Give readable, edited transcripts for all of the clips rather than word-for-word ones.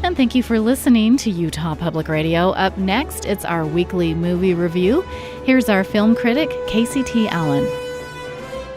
And thank you for listening to Utah Public Radio. Up next, it's our weekly movie review. Here's our film critic, Casey T. Allen.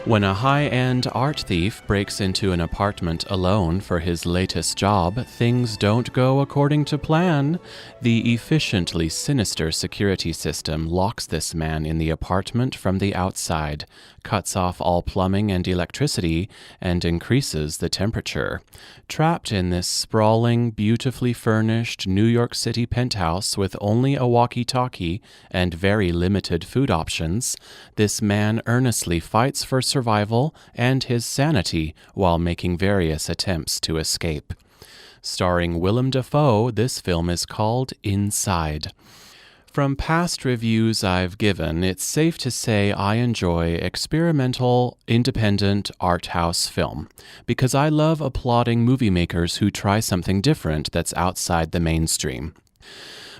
When a high-end art thief breaks into an apartment alone for his latest job, things don't go according to plan. The efficiently sinister security system locks this man in the apartment from the outside, cuts off all plumbing and electricity, and increases the temperature. Trapped in this sprawling, beautifully furnished New York City penthouse with only a walkie-talkie and very limited food options, this man earnestly fights for survival and his sanity while making various attempts to escape. Starring Willem Dafoe, this film is called Inside. From past reviews I've given, it's safe to say I enjoy experimental, independent art house film, because I love applauding movie makers who try something different that's outside the mainstream.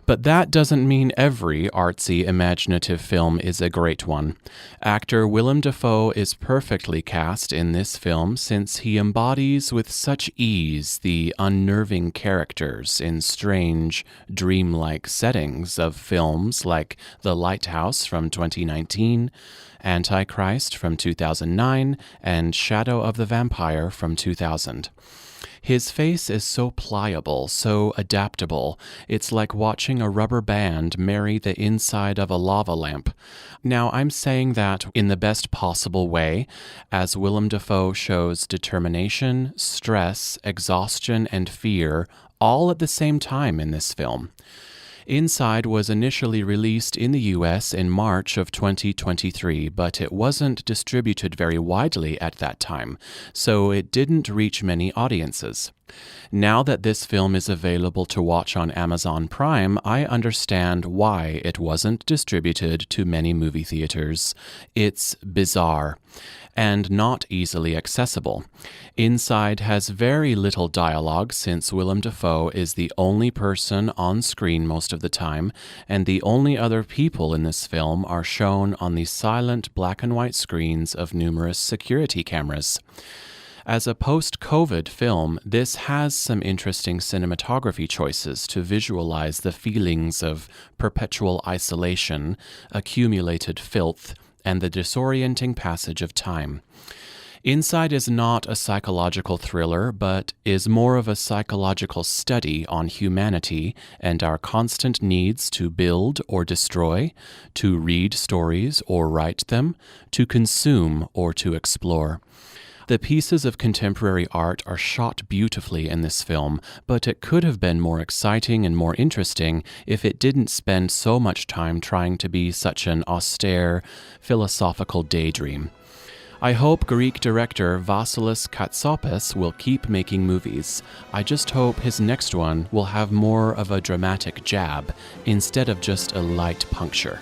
But that doesn't mean every artsy, imaginative film is a great one. Actor Willem Dafoe is perfectly cast in this film since he embodies with such ease the unnerving characters in strange, dreamlike settings of films like The Lighthouse from 2019, Antichrist from 2009, and Shadow of the Vampire from 2000. His face is so pliable, so adaptable. It's like watching a rubber band marry the inside of a lava lamp. Now, I'm saying that in the best possible way, as Willem Dafoe shows determination, stress, exhaustion, and fear all at the same time in this film. Inside was initially released in the U.S. in March of 2023, but it wasn't distributed very widely at that time, so it didn't reach many audiences. Now that this film is available to watch on Amazon Prime, I understand why it wasn't distributed to many movie theaters. It's bizarre and not easily accessible. Inside has very little dialogue since Willem Dafoe is the only person on screen most of the time, and the only other people in this film are shown on the silent black and white screens of numerous security cameras. As a post-COVID film, this has some interesting cinematography choices to visualize the feelings of perpetual isolation, accumulated filth, and the disorienting passage of time. Inside is not a psychological thriller, but is more of a psychological study on humanity and our constant needs to build or destroy, to read stories or write them, to consume or to explore. The pieces of contemporary art are shot beautifully in this film, but it could have been more exciting and more interesting if it didn't spend so much time trying to be such an austere, philosophical daydream. I hope Greek director Vasilis Katsopas will keep making movies. I just hope his next one will have more of a dramatic jab instead of just a light puncture.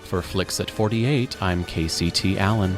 For Flicks at 48, I'm Casey T. Allen.